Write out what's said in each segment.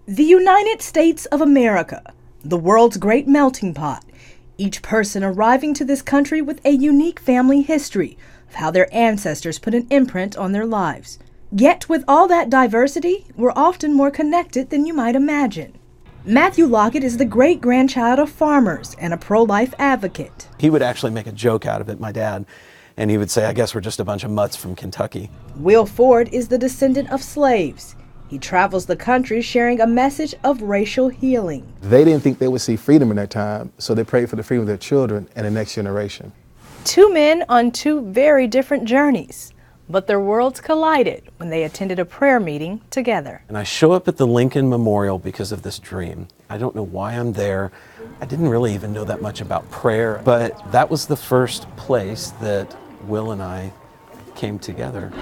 The United States of America, the world's great melting pot, each person arriving to this country with a unique family history of how their ancestors put an imprint on their lives. Yet with all that diversity, we're often more connected than you might imagine. Matthew Lockett is the great-grandchild of farmers and a pro-life advocate. He would actually make a joke out of it, my dad, and he would say, I guess we're just a bunch of mutts from Kentucky. Will Ford is the descendant of slaves. He travels the country sharing a message of racial healing. They didn't think they would see freedom in their time, so they prayed for the freedom of their children and the next generation. Two men on two very different journeys, but their worlds collided when they attended a prayer meeting together. And I show up at the Lincoln Memorial because of this dream. I don't know why I'm there. I didn't really even know that much about prayer, but that was the first place that Will and I came together.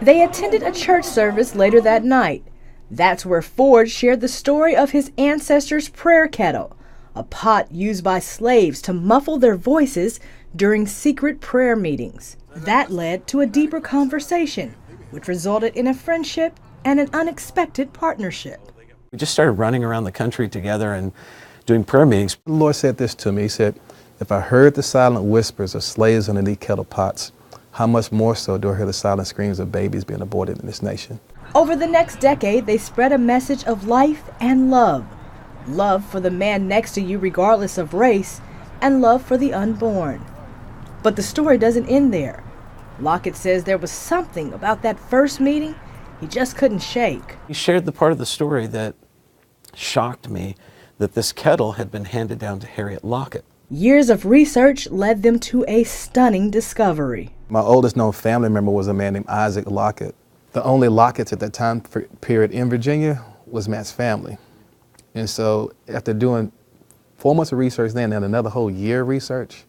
They attended a church service later that night. That's where Ford shared the story of his ancestors' prayer kettle, a pot used by slaves to muffle their voices during secret prayer meetings. That led to a deeper conversation, which resulted in a friendship and an unexpected partnership. We just started running around the country together and doing prayer meetings. The Lord said this to me. He said, if I heard the silent whispers of slaves underneath kettle pots, how much more so do I hear the silent screams of babies being aborted in this nation? Over the next decade, they spread a message of life and love. Love for the man next to you regardless of race, and love for the unborn. But the story doesn't end there. Lockett says there was something about that first meeting he just couldn't shake. He shared the part of the story that shocked me, that this kettle had been handed down to Harriet Lockett. Years of research led them to a stunning discovery. My oldest known family member was a man named Isaac Lockett. The only Locketts at that time period in Virginia was Matt's family. And so after doing 4 months of research then and another whole year of research,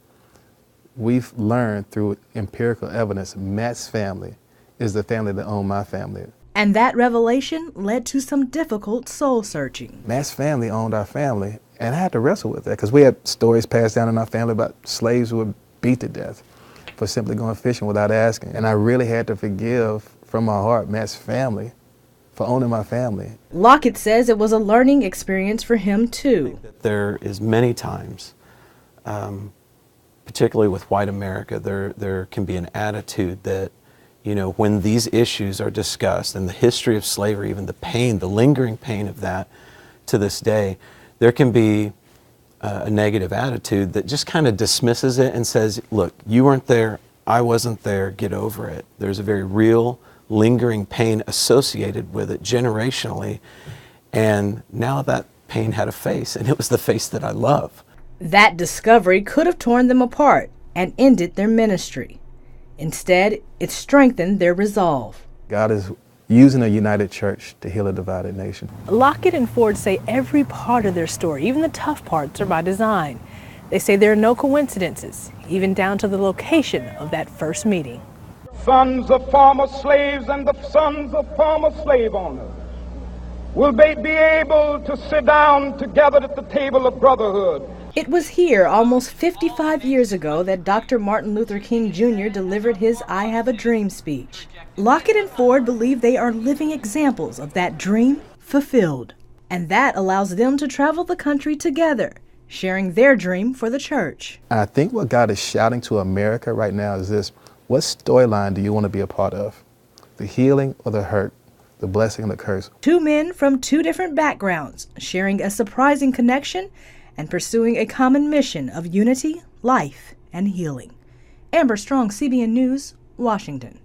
we've learned through empirical evidence Matt's family is the family that owned my family. And that revelation led to some difficult soul searching. Matt's family owned our family, and I had to wrestle with that because we had stories passed down in our family about slaves who were beat to death for simply going fishing without asking. And I really had to forgive from my heart Matt's family for owning my family. Lockett says it was a learning experience for him too. There is many times, particularly with white America, there can be an attitude that, you know, when these issues are discussed and the history of slavery, even the pain, the lingering pain of that to this day, there can be a negative attitude that just kind of dismisses it and says, look, you weren't there, I wasn't there, get over it. There's a very real, lingering pain associated with it generationally, and now that pain had a face, and it was the face that I love. That discovery could have torn them apart and ended their ministry. Instead, it strengthened their resolve. God is using a united church to heal a divided nation. Lockett and Ford say every part of their story, even the tough parts, are by design. They say there are no coincidences, even down to the location of that first meeting. Sons of former slaves and the sons of former slave owners will be able to sit down together at the table of brotherhood. It was here almost 55 years ago that Dr. Martin Luther King Jr. delivered his I Have a Dream speech. Lockett and Ford believe they are living examples of that dream fulfilled. And that allows them to travel the country together, sharing their dream for the church. I think what God is shouting to America right now is this: what storyline do you want to be a part of? The healing or the hurt? The blessing and the curse? Two men from two different backgrounds, sharing a surprising connection and pursuing a common mission of unity, life, and healing. Amber Strong, CBN News, Washington.